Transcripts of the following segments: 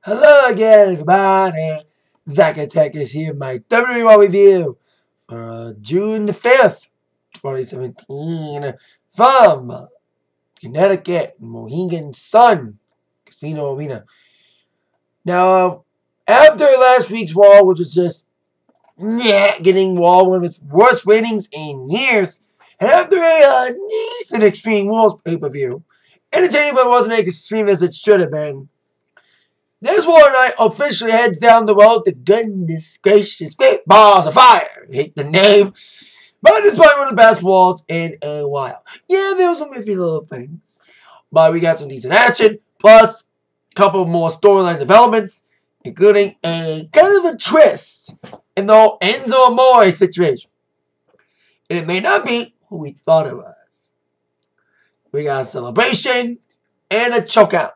Hello again, everybody. Zach Attack is here with my WWE Raw review for June the 5th, 2017 from Connecticut, Mohegan Sun Casino Arena. Now, after last week's Raw, which was just getting Raw one of its worst ratings in years, and after a decent Extreme Rules pay-per-view, entertaining but wasn't as extreme as it should have been, this War Night officially heads down the road to goodness gracious, great balls of fire. I hate the name. But it's probably one of the best Wars in a while. Yeah, there was some iffy little things. But we got some decent action, plus a couple more storyline developments, including a kind of a twist in the whole Enzo Amore situation. And it may not be who we thought it was. We got a celebration and a chokeout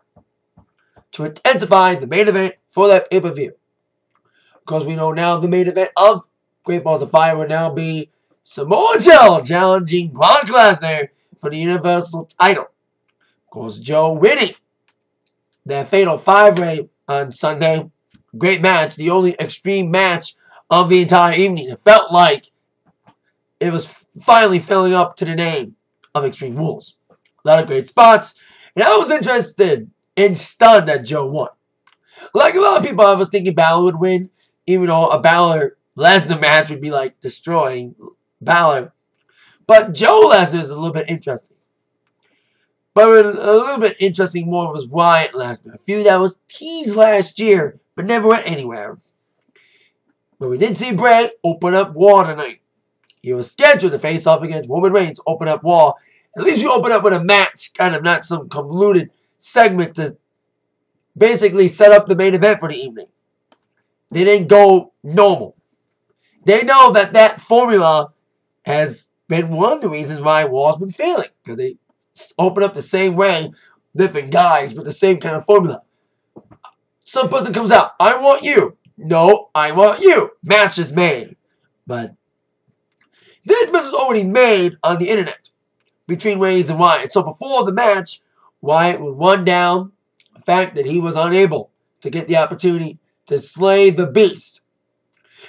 to intensify the main event for that pay-per-view. Because we know now the main event of Great Balls of Fire will now be Samoa Joe challenging Brock Lesnar for the Universal title. Of course, Joe winning that fatal 5-way on Sunday. Great match, the only extreme match of the entire evening. It felt like it was finally filling up to the name of Extreme Rules. A lot of great spots. And I was interested and stunned that Joe won. Like a lot of people, I was thinking Balor would win, even though a Balor-Lesnar match would be like destroying Balor. But Joe Lesnar is a little bit interesting. But a little bit interesting more was Wyatt Lesnar. A feud that was teased last year, but never went anywhere. But we did see Bray open up War tonight. He was scheduled to face off against Roman Reigns, open up War. At least you open up with a match, kind of not some convoluted segment to basically set up the main event for the evening. They didn't go normal. They know that that formula has been one of the reasons why Raw's been failing. Because they open up the same way, different guys, but the same kind of formula. Some person comes out, I want you. No, I want you. Match is made. But this match was already made on the internet between Reigns and Wyatt. So before the match, Wyatt would run down the fact that he was unable to get the opportunity to slay the Beast.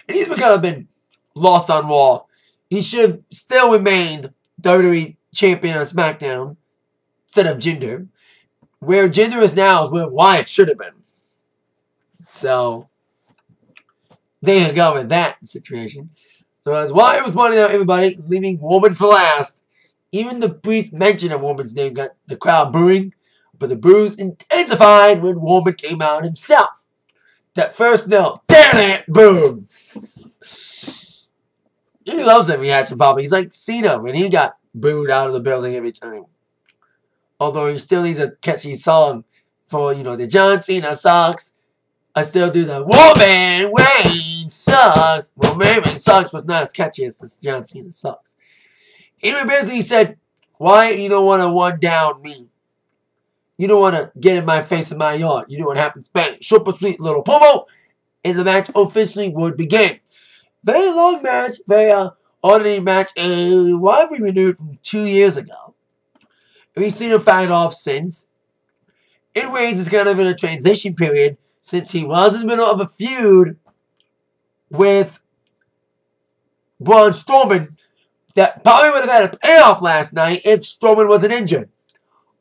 And he's kind of been lost on Raw. He should have still remained WWE Champion on SmackDown instead of Jinder. Where Jinder is now is where Wyatt should have been. So, there you go with that situation. So as Wyatt was pointing out everybody, leaving Roman for last, even the brief mention of Roman's name got the crowd booing, but the boos intensified when Roman came out himself. That first note, damn it, boom. He loves that reaction, probably. He's like Cena when he got booed out of the building every time. Although he still needs a catchy song for, you know, the John Cena sucks. I still do the Roman Reigns sucks. Roman Reigns sucks was not as catchy as this John Cena sucks. Anyway, basically he said, why you don't want to one down me? You don't want to get in my face in my yard. You know what happens? Bang. Short but sweet little promo. And the match officially would begin. Very long match. Very ordinary match. A rivalry renewed from 2 years ago. We've seen him fight off since. And Reigns is kind of in a transition period since he was in the middle of a feud with Braun Strowman that probably would have had a payoff last night if Strowman wasn't injured.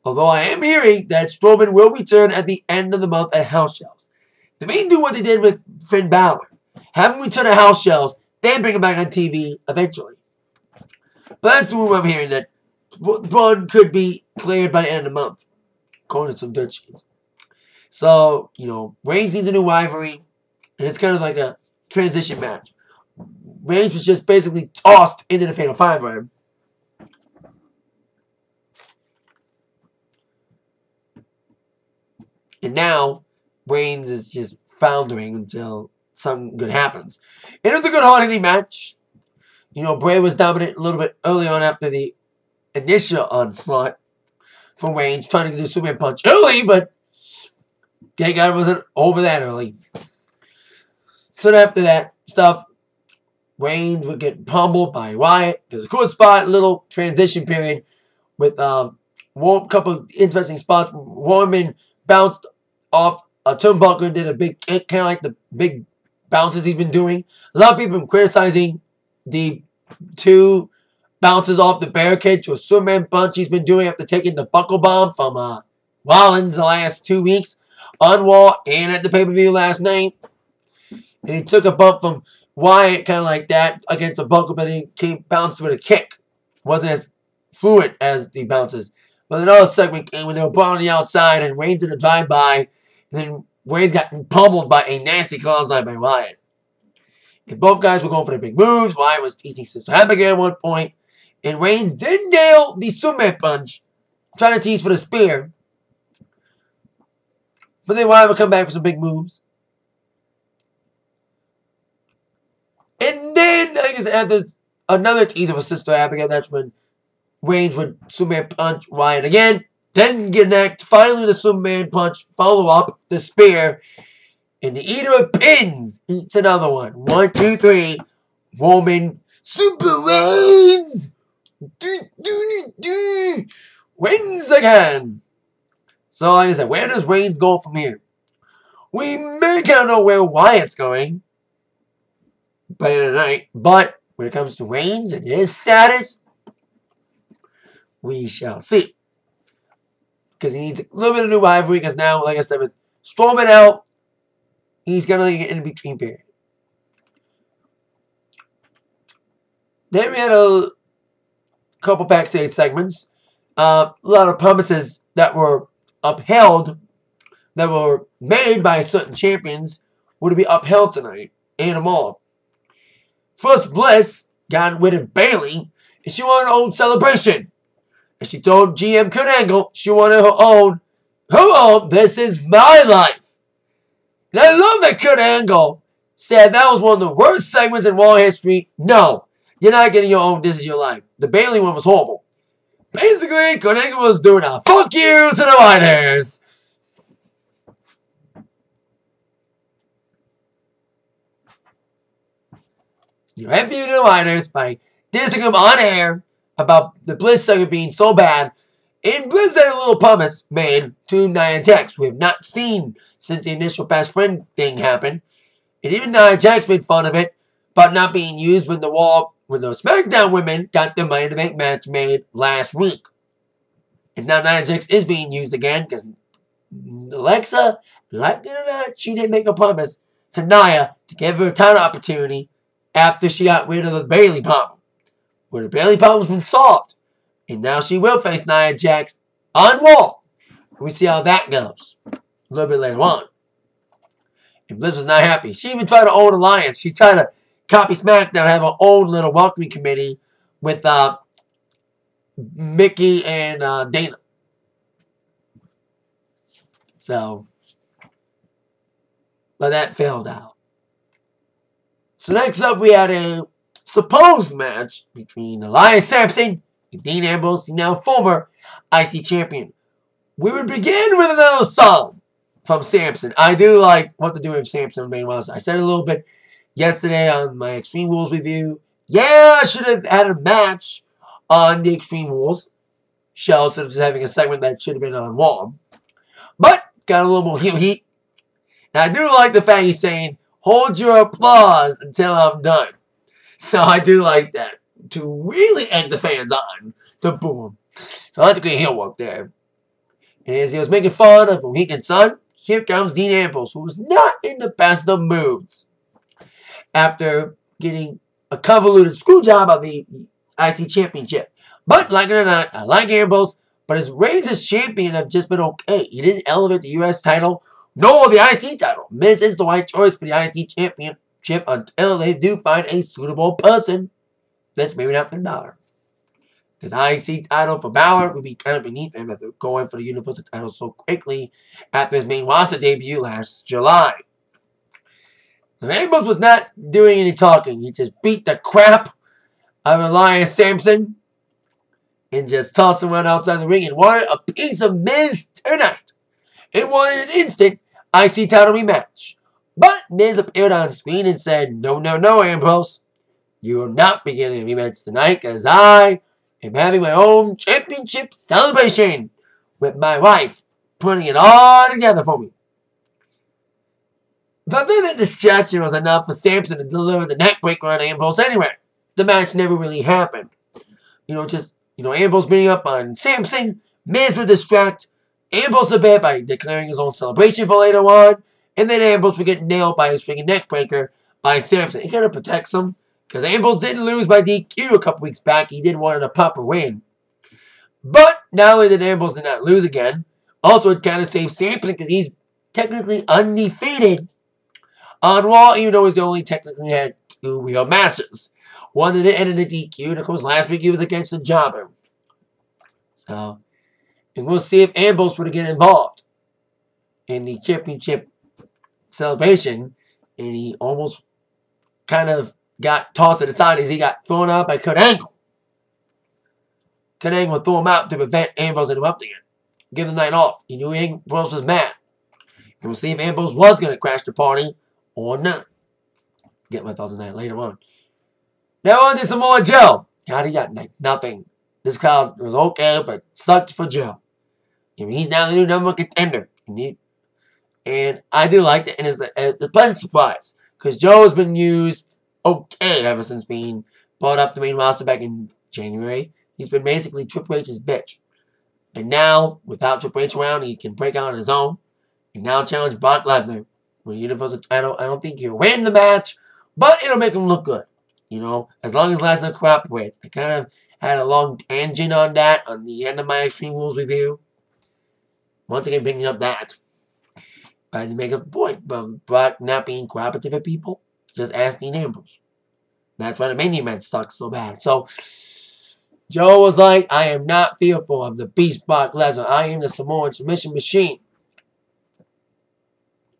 Although I am hearing that Strowman will return at the end of the month at House Shows. They may do what they did with Finn Balor. Have him return at House Shows, then bring him back on TV eventually. But that's the rumor I'm hearing, that Braun could be cleared by the end of the month, according to some dirt sheets. So, you know, Reigns needs a new rivalry, and it's kind of like a transition match. Reigns was just basically tossed into the Fatal 5-way. And now, Reigns is just floundering until something good happens. It was a good hard-hitting match. You know, Bray was dominant a little bit early on after the initial onslaught for Reigns, trying to do Superman Punch early, but thank God it wasn't over that early. So after that stuff, Reigns would get pummeled by Wyatt. There's a cool spot, little transition period with a couple of interesting spots. Roman bounced off turnbuckle, did a big kick, kind of like the big bounces he's been doing. A lot of people have been criticizing the 2 bounces off the barricade to a Superman punch he's been doing after taking the buckle bomb from Rollins the last 2 weeks on Raw and at the pay-per-view last night. And he took a bump from Wyatt kind of like that against a buckle, but he bounced with a kick. Wasn't as fluid as the bounces. But another segment came when they were brought on the outside and Reigns in a drive-by. And then Reigns got pummeled by a nasty clothesline by Wyatt. And both guys were going for the big moves. Wyatt was teasing Sister Abigail at one point. And Reigns did nail the Superman punch, trying to tease for the spear. But then Wyatt would come back with some big moves. And then, I guess, after another teaser for Sister Abigail, that's when Reigns would Superman punch Wyatt again. Then connect, finally the Superman punch, follow up, the spear. And the Eater of Pins eats another one. 1, 2, 3. Roman Super Reigns! Wins again! So, like I said, where does Reigns go from here? We may kind of know where Wyatt's going by the end of the night, but when it comes to Reigns and his status, we shall see. Because he needs a little bit of new rivalry, because now, like I said, with Strowman out, he's going to get in between period. Then we had a couple backstage segments. A lot of promises that were upheld, that were made by certain champions, would be upheld tonight. And them all. First, Bliss got rid of Bayley, and she wanted her own celebration. And she told GM Kurt Angle she wanted her own, this is my life. And I love that Kurt Angle said that was one of the worst segments in Raw history. No, you're not getting your own, this is your life. The Bayley one was horrible. Basically, Kurt Angle was doing a fuck you to the writers. You have you to the writers by dissing them on air about the Bliss segment being so bad. And Bliss had a little promise made to Nia Jax we have not seen since the initial best friend thing happened. And even Nia Jax made fun of it, but not being used when the SmackDown women got the Money in the Bank match made last week. And now Nia Jax is being used again because Alexa, like it or not, she did make a promise to Nia to give her a title opportunity after she got rid of the Bayley problem. Where the Bayley problem's been solved. And now she will face Nia Jax on Raw. We see how that goes a little bit later on. And Bliss was not happy. She even tried to own Alliance. She tried to copy SmackDown and have her own little welcoming committee with Mickey and Dana. So, but that failed out. So next up we had a supposed match between Elias Sampson and Dean Ambrose, the now former IC champion. We would begin with another song from Sampson. I do like what to do with Sampson on the main roster. I said it a little bit yesterday on my Extreme Rules review. Yeah, I should have had a match on the Extreme Rules show instead of just having a segment that should have been on Raw. But got a little more heel heat. And I do like the fact he's saying, hold your applause until I'm done. So I do like that. To really egg the fans on. To boom. So that's a great heel work there. And as he was making fun of Mohican Sun, here comes Dean Ambrose, who was not in the best of moods. After getting a convoluted screw job of the IC Championship. But like it or not, I like Ambrose. But his reigns as champion have just been okay. He didn't elevate the US title, nor the IC title. Miz is the right choice for the IC Championship until they do find a suitable person. That's maybe not Finn Balor. Because IC title for Balor would be kind of beneath him after going for the Universal title so quickly after his main roster debut last July. So Ambrose was not doing any talking. He just beat the crap out of Elias Sampson and just tossed him around outside the ring and wanted a piece of Miz tonight. And wanted an instant IC title rematch. But Miz appeared on screen and said, no, no, no, Ambrose. You will not be getting a rematch tonight because I am having my own championship celebration with my wife putting it all together for me. But I think that distraction was enough for Samson to deliver the neckbreaker on Ambrose anyway. The match never really happened. Ambrose beating up on Samson. Miz would distract Ambrose a bit by declaring his own celebration for later on. And then Ambrose would get nailed by his freaking neckbreaker by Samson. He kind of protects him. Because Ambrose did lose by DQ a couple weeks back. He did want a proper win. But not only did Ambrose did not lose again. Also, it kind of saved Samson because he's technically undefeated on Raw, even though he's only technically had 2 real matches. One that ended in a DQ, and of course last week he was against the Jobber. So, and we'll see if Ambrose would get involved in the championship celebration, and he almost kind of got tossed to the side as he got thrown out by Kurt Angle. Kurt Angle threw him out to prevent Ambrose interrupting it. Give the night off. He knew Ambrose was mad. And we'll see if Ambrose was going to crash the party or not. Get my thoughts on that later on. Now on to Samoa Joe. God, he got nothing. This crowd was okay, but sucked for Joe. I mean, he's now the new #1 contender. And I do like that. And it's a pleasant surprise. Because Joe has been used okay ever since being brought up the main roster back in January. He's been basically Triple H's bitch. And now, without Triple H around, he can break out on his own. And now challenge Brock Lesnar for the Universal title. I don't think he'll win the match, but it'll make him look good. As long as Lesnar cooperates. I kind of had a long tangent on that on the end of my Extreme Rules review. Once again, bringing up that. I had to make a point about Brock not being cooperative with people. Just asking Ambrose. That's why the Mania match sucks so bad. So, Joe was like, I am not fearful of the beast Brock Lesnar. I am the Samoan submission machine.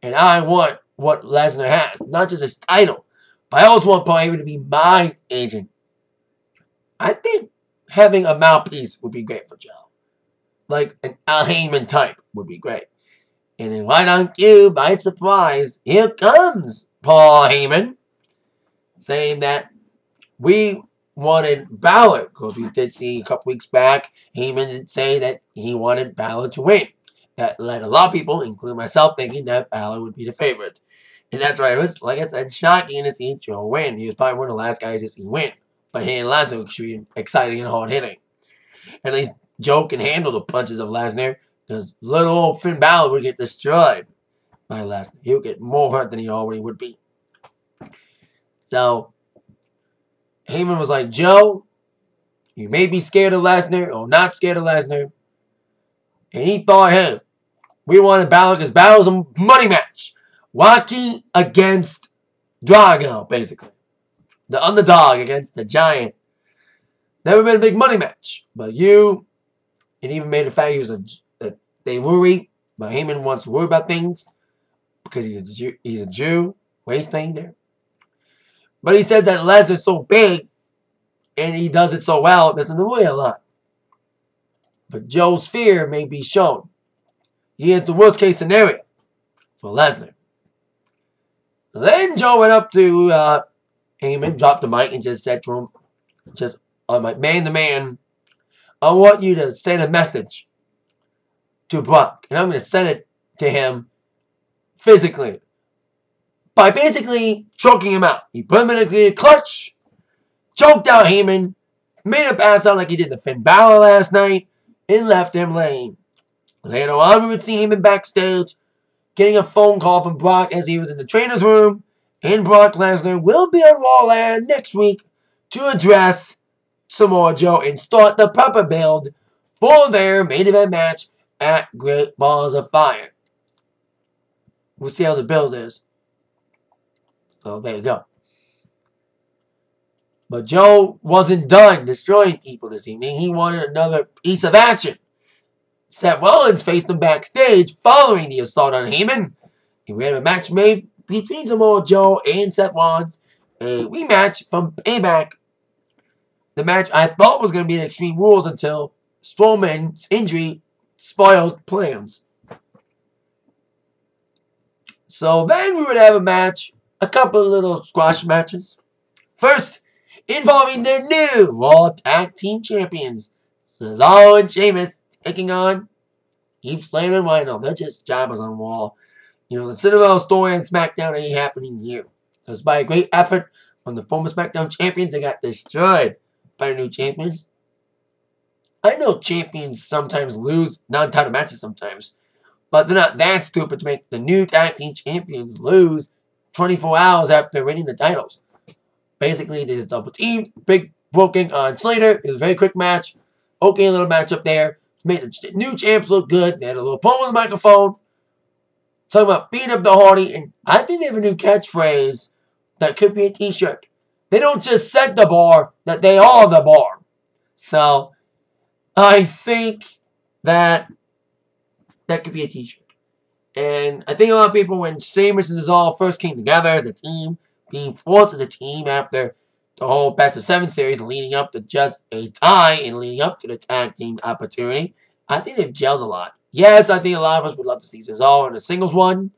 And I want what Lesnar has. Not just his title. But I also want Paul Heyman to be my agent. I think having a mouthpiece would be great for Joe. Like an Al Heyman type would be great. And then right on cue, by surprise, here comes Paul Heyman. Saying that we wanted Balor. Because we did see a couple weeks back, Heyman did say that he wanted Balor to win. That led a lot of people, including myself, thinking that Balor would be the favorite. And that's right. It was, like I said, shocking to see Joe win. He was probably one of the last guys to see win. But he and Lesnar were extremely exciting and hard-hitting. At least Joe can handle the punches of Lesnar. Because little old Finn Balor would get destroyed by Lesnar. He would get more hurt than he already would be. So, Heyman was like, Joe, you may be scared of Lesnar or not scared of Lesnar. And he thought, hey, we wanted Balor because Balor's a money match. Rocky against Drago, basically. The underdog against the giant. Never been a big money match. But you, and even made the fact he was they worry, but Heyman wants to worry about things because he's a Jew. Race thing there. But he said that Lesnar's so big and he does it so well, it doesn't worry a lot. But Joe's fear may be shown. He has the worst case scenario for Lesnar. So then Joe went up to Heyman, dropped the mic, and just said to him, just on my man to man, I want you to send a message to Brock. And I'm going to send it to him physically. By basically choking him out. He put him in a clutch, choked out Heyman, made him pass out like he did the Finn Balor last night, and left him laying. Later on, we would see Heyman backstage, getting a phone call from Brock as he was in the trainer's room, and Brock Lesnar will be on Raw Land next week to address Samoa Joe and start the proper build for their main event match at Great Balls of Fire. We'll see how the build is. So there you go. But Joe wasn't done destroying people this evening. He wanted another piece of action. Seth Rollins faced him backstage following the assault on Heyman. And we had a match made between Samoa Joe and Seth Rollins. A rematch from Payback. The match I thought was going to be an Extreme Rules until Strowman's injury spoiled plans. So then we would have a match, a couple of little squash matches. First, involving their new Raw Tag Team Champions, Cesaro and Sheamus, taking on Heath Slater and Rhino. They're just jobbers on Raw. the Cinderella story on SmackDown ain't happening here. Despite a great effort from the former SmackDown champions, they got destroyed by the new champions. I know champions sometimes lose non-title matches sometimes, but they're not that stupid to make the new tag team champions lose 24 hours after winning the titles. Basically, they just double teamed, big booking on Slater. It was a very quick match. Okay, little match up there. Made the new champs look good. They had a little poem on the microphone. Talking about beating up the Hardy. And I think they have a new catchphrase that could be a t-shirt. They don't just set the bar, that they are the bar. So, I think that could be a t-shirt. And I think a lot of people, when Sheamus and Cesaro first came together as a team, being forced as a team after the whole Best of 7 series leading up to just a tie and leading up to the tag team opportunity, I think they've gelled a lot. Yes, I think a lot of us would love to see Cesaro in a singles one,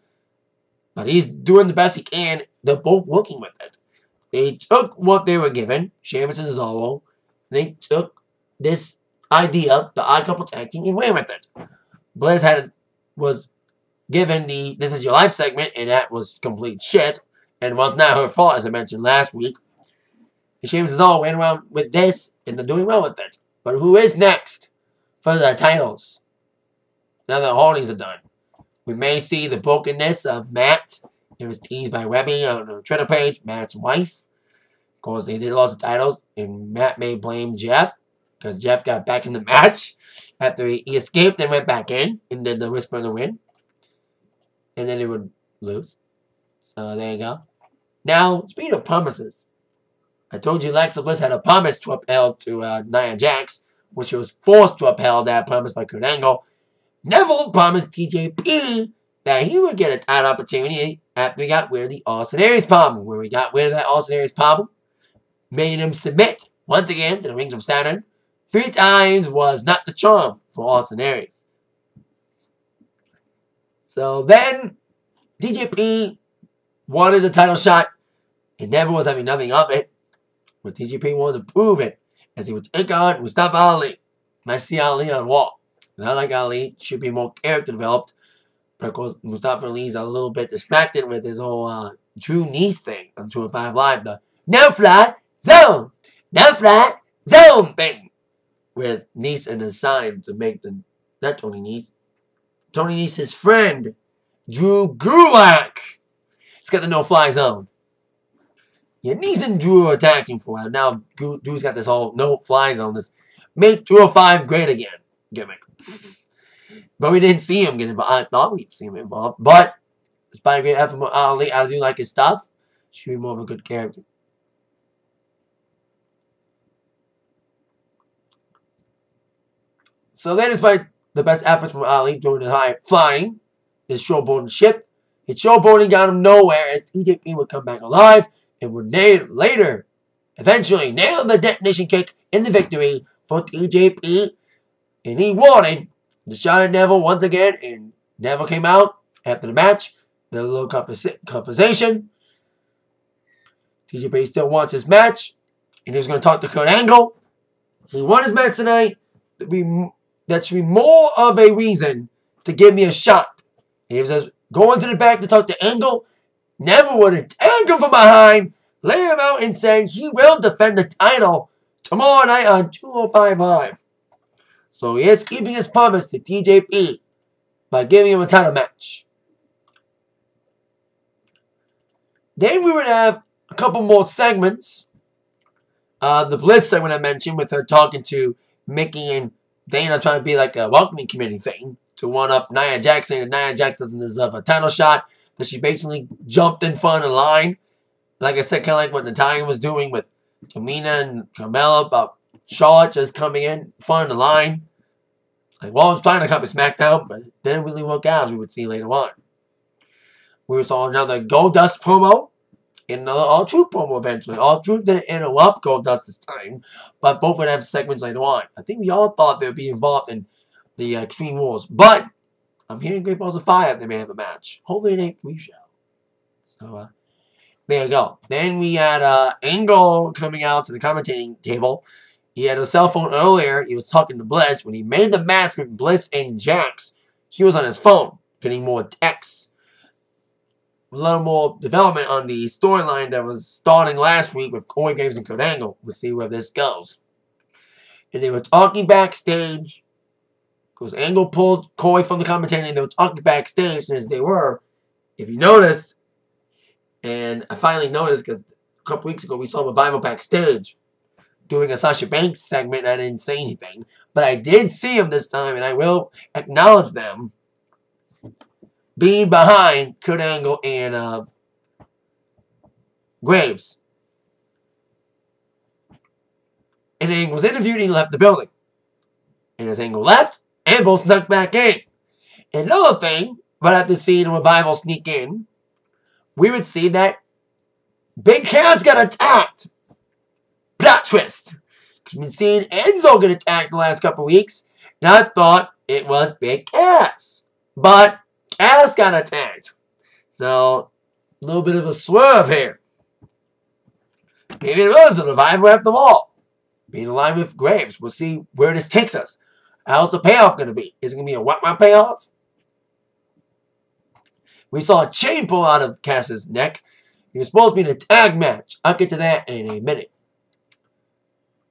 but he's doing the best he can. They're both working with it. They took what they were given, Sheamus and Cesaro. They took this idea, the Odd Couple tag team, and ran with it. Bliss was given the This Is Your Life segment, and that was complete shit, and was not her fault, as I mentioned last week. And Sheamus and Cesaro went around with this, and they're doing well with it. But who is next for the titles? Now the Hardys are done. We may see the brokenness of Matt. It was teased by Webby on the Twitter page, Matt's wife. Of course, they did lose the titles, and Matt may blame Jeff, because Jeff got back in the match after he escaped and went back in, and did the Whisper in the Wind. And then he would lose. So there you go. Now, speaking of promises, I told you Alexa Bliss had a promise to uphold to Nia Jax, which she was forced to uphold that promise by Kurt Angle. Neville promised TJP that he would get a title opportunity after he got rid of the Austin Aries problem. Where we got rid of that Austin Aries problem, made him submit once again to the Rings of Saturn 3 times was not the charm for Austin Aries. So then, TJP wanted the title shot, and Neville was having nothing of it. But TJP wanted to prove it, as he would take on Mustafa Ali. And I see Ali on Raw. And I like Ali, should be more character developed. But of course, Mustafa Ali's a little bit distracted with his whole Drew Nice thing on 205 Live. The no flat zone! No flat zone thing! With Nice and his sign to make the, not Tony Nice, Tony Nice's friend, Drew Gulak. He's got the no-fly zone. Yeah, Nice and Drew are attacking for him. Now Drew's got this whole no-fly zone, this make 205 great again gimmick. But we didn't see him get involved. I thought we'd see him involved. But despite a great effort from Ali, I do like his stuff. Should be more of a good character. So then, despite the best efforts from Ali during the high flying, his showboating ship, his showboating got him nowhere as TJP would come back alive and would later, eventually, nail the detonation kick in the victory for TJP. And he wanted the shot at Neville once again, and Neville came out after the match. There was a little conversation. TJP still wants his match, and he was going to talk to Kurt Angle. He won his match tonight. That should be more of a reason to give me a shot. And he was going to the back to talk to Angle. Neville would attack him from behind, lay him out, and say he will defend the title tomorrow night on 205 Live. So he is keeping his promise to TJP by giving him a title match. Then we would have a couple more segments. The Bliss segment I mentioned with her talking to Mickey and Dana, trying to be like a welcoming committee thing to one-up Nia Jax, saying that Nia Jax doesn't deserve a title shot, that she basically jumped in front of the line. Like I said, kind of like what Natalya was doing with Tamina and Carmella about Charlotte just coming in front of the line. Like, well, I was trying to come to SmackDown, but it didn't really work out, as we would see later on. We saw another Goldust promo, and another R-Truth promo eventually. R-Truth didn't interrupt Goldust this time, but both would have segments later on. I think we all thought they would be involved in the Extreme Rules, but I'm hearing great balls of fire they may have a match. Hopefully it ain't pre-show. So, there you go. Then we had Angle coming out to the commentating table. He had a cell phone earlier. He was talking to Bliss. When he made the match with Bliss and Jax, he was on his phone, getting more texts. a little more development on the storyline that was starting last week with Corey Graves and Kurt Angle. We'll see where this goes. And they were talking backstage, because Angle pulled Corey from the commentating, and they were talking backstage, and as they were, if you notice, and I finally noticed because a couple weeks ago we saw Revival backstage doing a Sasha Banks segment, and I didn't say anything, but I did see him this time, and I will acknowledge them being behind Kurt Angle and Graves. And Angle was interviewed and he left the building. And as Angle left, Angle snuck back in. And another thing, right after seeing Revival sneak in, we would see that Big Cass got attacked. Plot twist. Because we've been seeing Enzo get attacked the last couple weeks, and I thought it was Big Cass. But Cass got attacked. So, a little bit of a swerve here. Maybe it was a Revival after all. Being aligned with Graves. We'll see where this takes us. How's the payoff going to be? Is it going to be a what payoff? We saw a chain pull out of Cass's neck. He was supposed to be in a tag match. I'll get to that in a minute.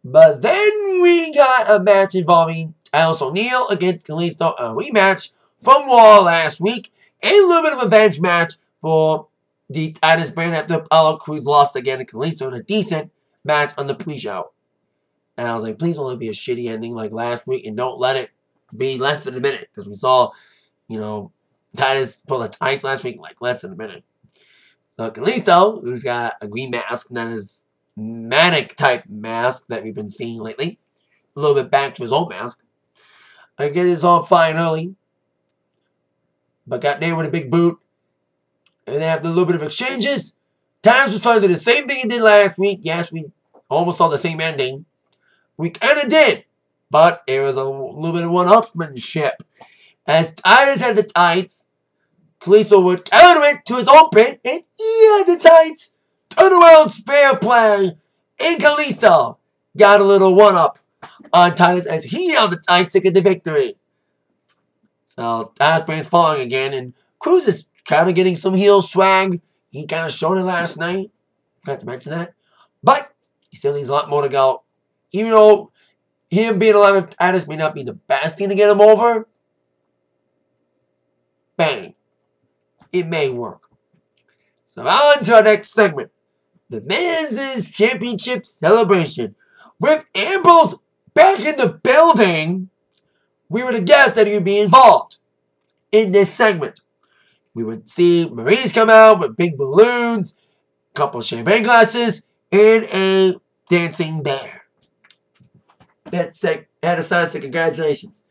But then we got a match involving Titus O'Neil against Kalisto. A rematch from Raw last week. A little bit of a revenge match for the Titus brand after Apollo Crews lost again to Kalisto in a decent match on the pre-show. And I was like, please don't let it be a shitty ending like last week, and don't let it be less than a minute. Because we saw, you know, Titus pull the tights last week like less than a minute. So Kalisto, who's got a green mask, that is manic type mask that we've been seeing lately. A little bit back to his old mask. I get this all fine early. But got there with a big boot. And after a little bit of exchanges, Titus was trying to do the same thing he did last week. Yes, we almost saw the same ending. We kind of did. But it was a little bit of one-upsmanship. As Titus had the tights, Kalisto would counter it to his own pin, and he had the tights. Turnaround spare play. And Kalisto got a little one-up on Titus as he held the tights to get the victory. So Titus brand's falling again, and Crews is kind of getting some heel swag. He kind of showed it last night. Forgot to mention that. But he still needs a lot more to go. Even though him being alive with Titus may not be the best thing to get him over, bang. It may work. So on to our next segment. The Men's Championship Celebration. With Ambrose back in the building, we would have guessed that he would be involved in this segment. We would see Maurice come out with big balloons, a couple of champagne glasses, and a dancing bear. That had a sign saying congratulations.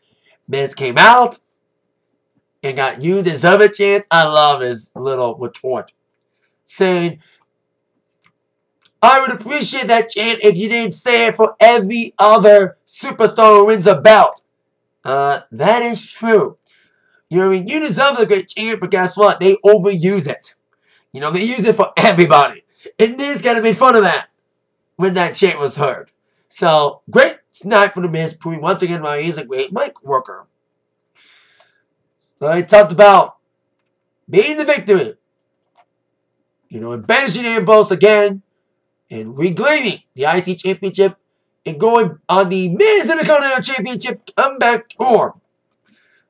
Miz came out and got "You deserve a chance." I love his little retort, saying, "I would appreciate that chant if you didn't say it for every other superstar who wins a belt." That is true. You know what I mean? You deserve a great chant, but guess what? They overuse it. You know, they use it for everybody. And Miz got to make fun of that when that chant was heard. So, great night for the Miz, proving once again why he's a great mic worker. So, I talked about being the victory. You know, and banishing Ambrose again. And reclaiming the IC Championship. And going on the Miz Intercontinental Championship comeback tour.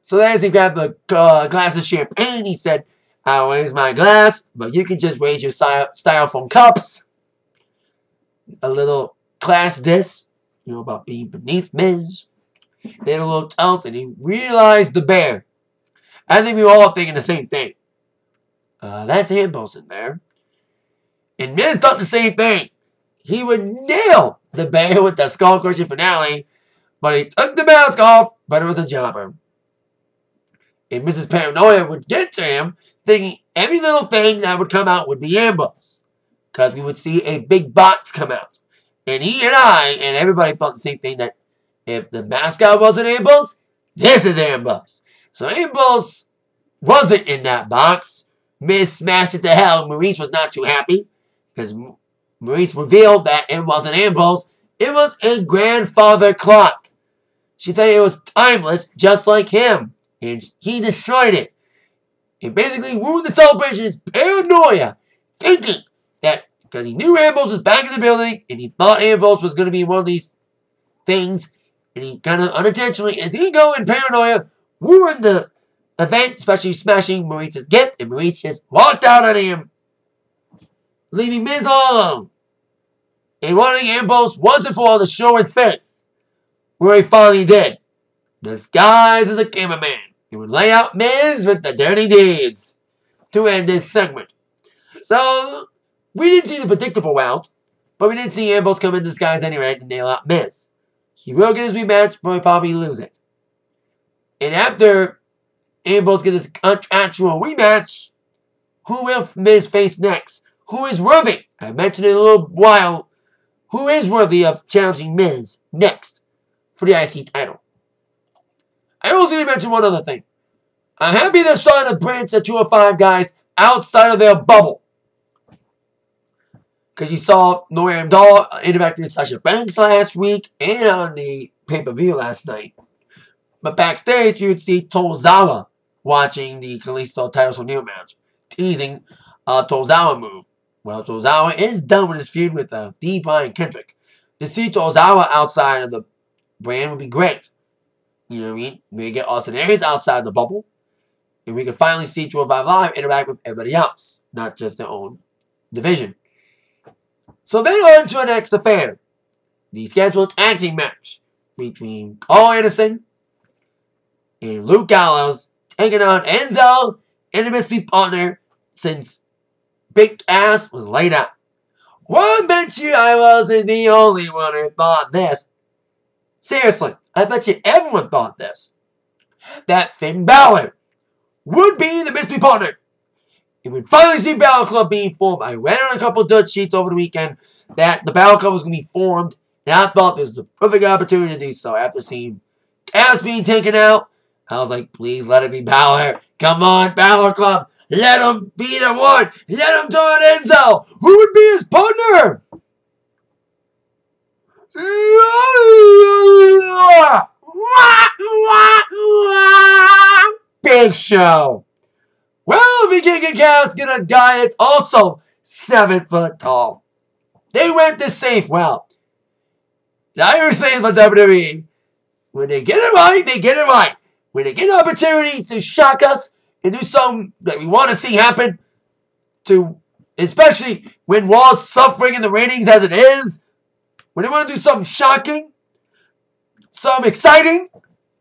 So as he grabbed the glass of champagne, he said, "I'll raise my glass, but you can just raise your styrofoam cups." A little class diss, you know, about being beneath Miz. Then a little toast, and he realized the bear. I think we were all thinking the same thing. That's Ambrose in there. And Miz thought the same thing. He would nail the bear with the skull crushing finale, but he took the mask off, but it was a jobber. And Mrs. Paranoia would get to him, thinking every little thing that would come out would be Ambrose. Because we would see a big box come out. And he and I, and everybody thought the same thing, that if the mascot wasn't Ambrose, this is Ambrose. So Ambrose wasn't in that box. Miz smashed it to hell. Maurice was not too happy, because Maurice revealed that it wasn't Ambrose. It was a grandfather clock. She said it was timeless, just like him. And he destroyed it. and basically ruined the celebration's paranoia, thinking that because he knew Ambrose was back in the building and he thought Ambrose was going to be one of these things, and he kind of unintentionally, his ego and paranoia, ruined the event, especially smashing Maurice's gift, and Maurice just walked out on him, leaving Miz all alone, and wanting Ambrose once and for all to show his face, where he finally did, disguised as a cameraman. He would lay out Miz with the dirty deeds to end this segment. So, we didn't see the predictable route, but we did see Ambrose come in disguise anyway to nail out Miz. He will get his rematch, but he'll probably lose it. And after Ambrose gets his contractual rematch, who will Miz face next? Who is worthy? I mentioned it a little while. Who is worthy of challenging Miz next for the IC title? I also need to mention one other thing. I'm happy they're starting to branch the 205 guys outside of their bubble. Because you saw Noam Dar interacting with Sasha Banks last week and on the pay-per-view last night. But backstage, you'd see Tozawa watching the Kalisto Titus O'Neil match, teasing a Tozawa move. Well, Tozawa is done with his feud with D-Brian Kendrick. To see Tozawa outside of the brand would be great. You know what I mean? We get Austin Aries outside the bubble. And we can finally see 205 Live interact with everybody else, not just their own division. So then on to our next affair. The scheduled tag team match between Carl Anderson and Luke Gallows taking on Enzo and the mystery partner since Big Ass was laid out. Well, I bet you I wasn't the only one who thought this. Seriously, I bet you everyone thought this. That Finn Balor would be the mystery partner. And we'd finally see Balor Club being formed. I read on a couple of dirt sheets over the weekend that the Balor Club was going to be formed. And I thought this was the perfect opportunity to do so. After seeing Cass being taken out, I was like, please let it be Balor. Come on, Balor Club. Let him be the one. Let him turn Enzo. Who would be his partner? Big Show. Well, Viking and Cass get a guy that's also 7 foot tall. They went the safe route. Now you're saying the WWE, when they get it right, they get it right. When they get opportunities to shock us and do something that we want to see happen, especially when Raw's suffering in the ratings as it is, when they want to do something shocking, something exciting,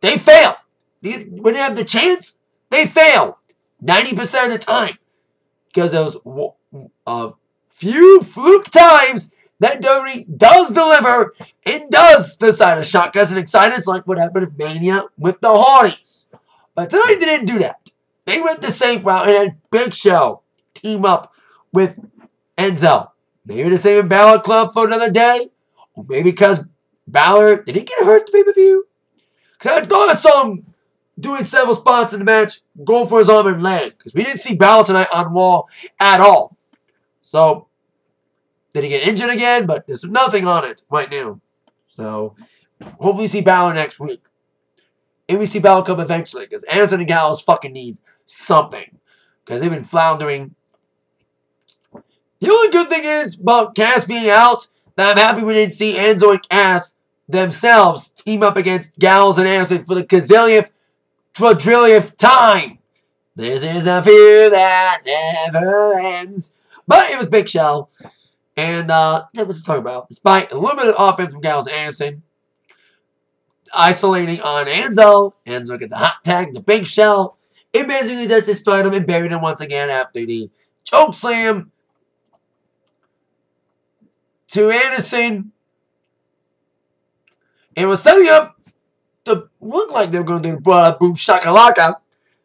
they fail. When they have the chance, they fail. 90% of the time. Because those few fluke times that WWE does deliver and does decide to shock us and excite us, like what happened at Mania with the Hardys. But tonight they didn't do that. They went the safe route and had Big Show team up with Enzo. Maybe the same Balor Club for another day. Or maybe because Balor, did he get hurt at the pay-per-view? Because I thought I saw him doing several spots in the match, going for his arm and leg. Because we didn't see Balor tonight on Raw at all. So, did he get injured again? But there's nothing on it right now. So, hopefully we see Balor next week. And we see Balor come eventually. Because Anderson and Gallows fucking need something. Because they've been floundering. The only good thing is about Cass being out, that I'm happy we didn't see Enzo and Cass themselves team up against Gallows and Anderson for the gazillionth, quadrillionth time. This is a feud that never ends. But it was Big Show. And, yeah, what's to talk about? Despite a little bit of offense from Gallows and Anderson, isolating on Enzo. Enzo get the hot tag, the Big Show. It basically does destroy him and buried him once again after the choke slam to Anderson. And was setting up to look like they were going to do the boom shakalaka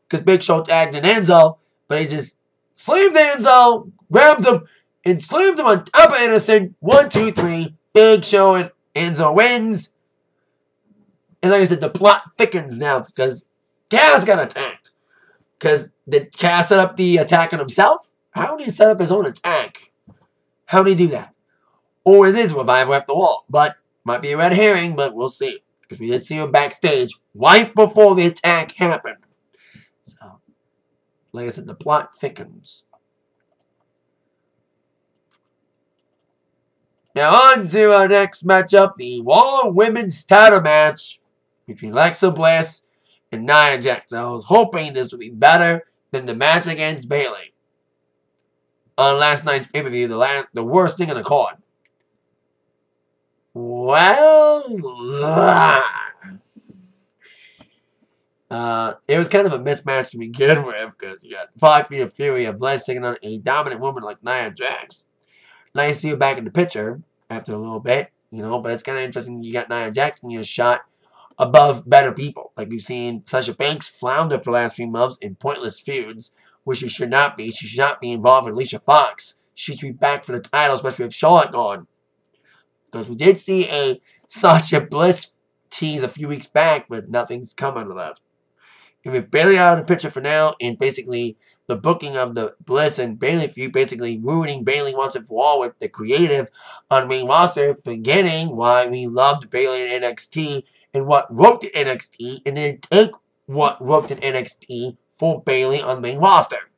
because Big Show tagged in Enzo. But he just slammed Enzo, grabbed him, and slammed him on top of Anderson. 1, 2, 3. Big Show and Enzo wins. And like I said, the plot thickens now because Cass got attacked. Because did Cass set up the attack on himself? How did he set up his own attack? How did he do that? Or is it a revival after all? But might be a red herring, but we'll see. Because we did see him backstage right before the attack happened. So, like I said, the plot thickens. Now on to our next matchup, the Raw Women's Title match between Alexa Bliss and Nia Jax. I was hoping this would be better than the match against Bayley on last night's pay-per-view, the worst thing on the card. Well, it was kind of a mismatch to begin with because you got 5 Feet of Fury of Bliss taking on a dominant woman like Nia Jax. Nice to see her back in the picture after a little bit, you know, but it's kind of interesting. You got Nia Jax and you're shot above better people. Like we've seen Sasha Banks flounder for the last 3 months in pointless feuds, which she should not be. She should not be involved with Alicia Fox. She should be back for the title, especially with Charlotte gone. Because we did see a Sasha Bliss tease a few weeks back, but nothing's come out of that. And with Bayley out of the picture for now, and basically the booking of the Bliss and Bayley feud, basically ruining Bayley once and for all with the creative on the main roster, forgetting why we loved Bayley in NXT and what worked in NXT, and then take what worked in NXT for Bayley on the main roster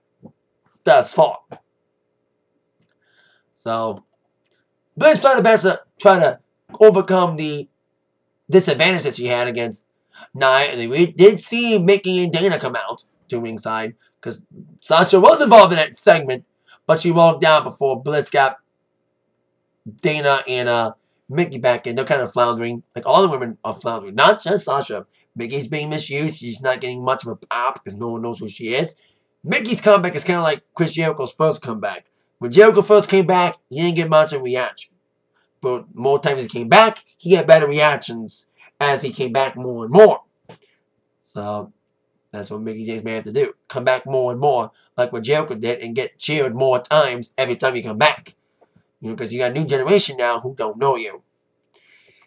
thus far. So Bliss tried her best to try to overcome the disadvantage that she had against Nia, and we did see Mickey and Dana come out to ringside because Sasha was involved in that segment, but she walked down before Bliss got Dana and Mickey back in. They're kind of floundering. Like all the women are floundering, not just Sasha. Mickey's being misused. She's not getting much of a pop because no one knows who she is. Mickey's comeback is kind of like Chris Jericho's first comeback. When Jericho first came back, he didn't get much of a reaction. But more times he came back, he got better reactions as he came back more and more. So that's what Mickey James may have to do. Come back more and more, like what Jericho did, and get cheered more times every time you come back. You know, because you got a new generation now who don't know you.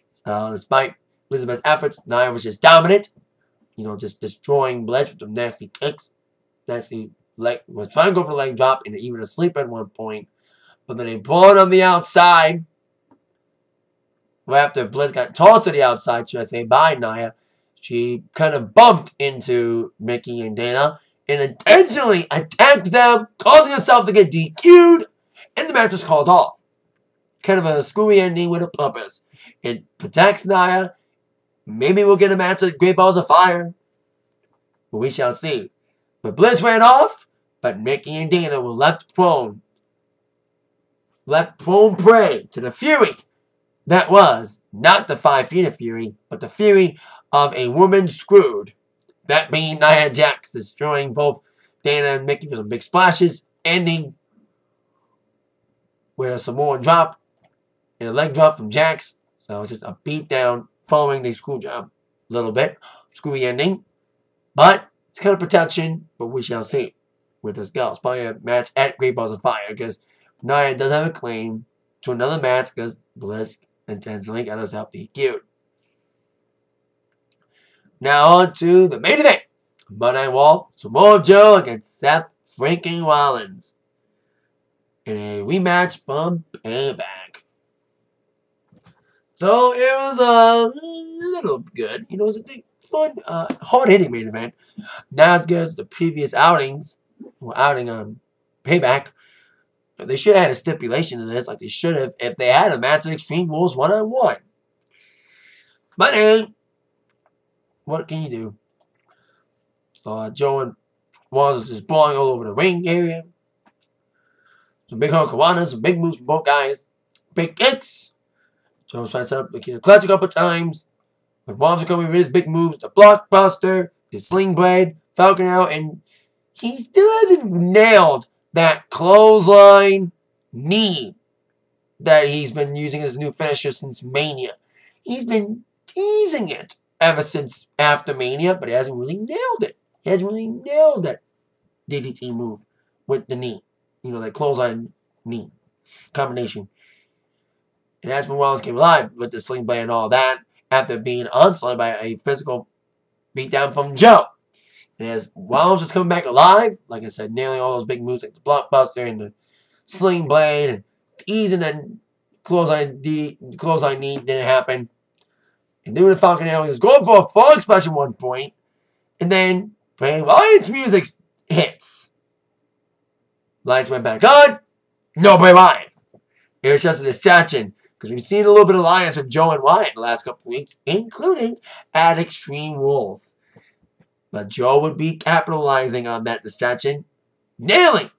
So despite Elizabeth's efforts, Nia was just dominant. You know, just destroying Bliss with some nasty kicks. Nasty leg, was trying to go for the leg drop and even a sleep at one point. But then they brought on the outside. Right after Bliss got tossed to the outside, should I say, by Nia, she kind of bumped into Mickey and Dana and intentionally attacked them, causing herself to get DQ'd, and the match was called off. Kind of a screwy ending with a purpose. It protects Nia. Maybe we'll get a match with Great Balls of Fire. But we shall see. But Bliss ran off, but Mickey and Dana were left prone. Left prone prey to the fury that was not the 5 Feet of Fury, but the fury of a woman screwed. That being Nia Jax, destroying both Dana and Mickey with some big splashes, ending with a Samoan drop and a leg drop from Jax. So it's just a beatdown following the screw job a little bit. Screwy ending. But it's kind of protection, but we shall see where this goes. Probably a match at Great Balls of Fire because Nia does have a claim to another match because Bliss intentionally got herself DQ'd. Now on to the main event. Monday Night Raw, Samoa Joe against Seth freaking Rollins in a rematch from Payback. So it was a little good. You know, it was a fun, hard-hitting main event. Not as good as the previous outings. Well, outing on Payback. They should have had a stipulation to this, like they should have if they had a match at Extreme Rules 1-on-1. But hey, what can you do? So Joe and Rollins just brawling all over the ring area. Some big hurricanranas, some big moves from both guys. Big kicks. Joe's trying to set up the clutch a couple times. But Rollins are coming with his big moves. The blockbuster, the sling blade, Falcon out, and he still hasn't nailed that clothesline knee that he's been using as a new finisher since Mania. He's been teasing it ever since after Mania, but he hasn't really nailed it. He hasn't really nailed that DDT move with the knee. You know, that clothesline knee combination. And that's when Rollins came alive with the sling blade and all that after being onslaughted by a physical beatdown from Joe. And as Rollins was coming back alive, like I said, nailing all those big moves like the blockbuster and the sling blade and teasing that clothesline knee didn't happen. And doing the Falcon Arrow, he was going for a falling splash at one point. And then Bray Wyatt's music hits. Lights went back on. No Bray Wyatt. It was just a distraction because we've seen a little bit of alliance with Joe and Wyatt in the last couple weeks, including at Extreme Rules. But Joe would be capitalizing on that distraction, nailing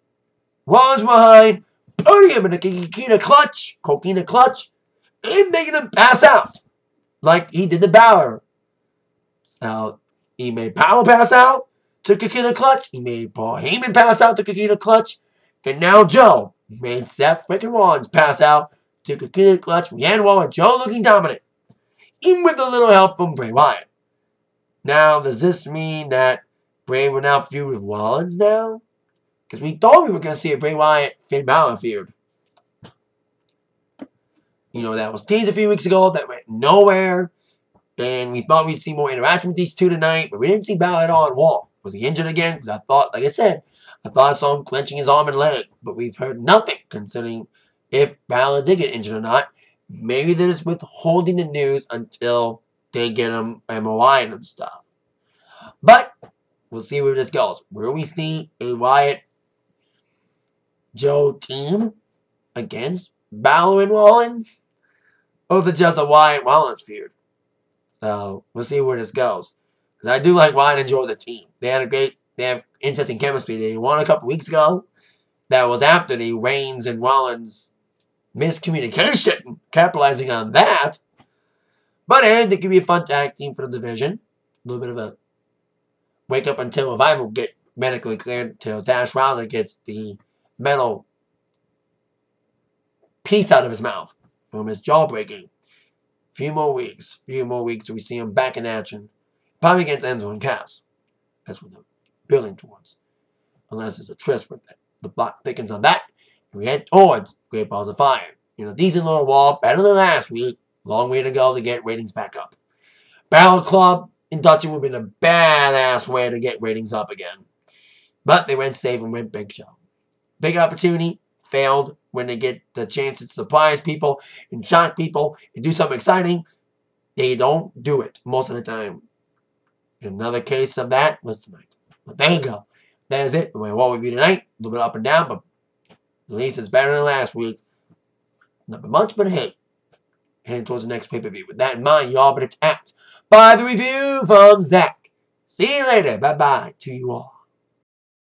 Rollins behind, putting him in a coquina clutch, and making him pass out like he did the Balor. So he made Balor pass out, took a coquina clutch. He made Paul Heyman pass out, took a coquina clutch. And now Joe made Seth freaking Rollins pass out, took a coquina clutch. We had one with Joe looking dominant, even with a little help from Bray Wyatt. Now, does this mean that Bray will now feud with Rollins now? Because we thought we were going to see a Bray Wyatt Finn Balor feud. You know, that was teased a few weeks ago. That went nowhere. And we thought we'd see more interaction with these two tonight. But we didn't see Balor at all on Raw. Was he injured again? Because I thought, like I said, I thought I saw him clenching his arm and leg. But we've heard nothing concerning if Balor did get injured or not. Maybe they're just withholding the news until they get him MRI and stuff. But we'll see where this goes. Will we see a Wyatt Joe team against Balor and Rollins? Or is it just a Wyatt Rollins feud? So we'll see where this goes. Because I do like Wyatt and Joe as a team. They have interesting chemistry. They won a couple weeks ago. That was after the Reigns and Rollins miscommunication, capitalizing on that. But and it could be a fun tag team for the division. A little bit of a wake up until Revival get medically cleared till Dash Wilder gets the metal piece out of his mouth from his jaw breaking. Few more weeks till we see him back in action. Probably against Enzo and Cass. That's what they're building towards. Unless there's a twist with it. The plot thickens on that. And we head towards Great Balls of Fire. You know, decent little wall. Better than last week. Long way to go to get ratings back up. Battle Club induction would have been a badass way to get ratings up again. But they went safe and went Big Show. Big opportunity. Failed when they get the chance to surprise people and shock people and do something exciting. They don't do it most of the time. Another case of that was tonight. But there you go. That is it for my Raw review tonight. A little bit up and down, but at least it's better than last week. Not much, but hey. Heading towards the next pay-per-view. With that in mind, y'all been attacked by the review from Zach. See you later. Bye-bye to you all.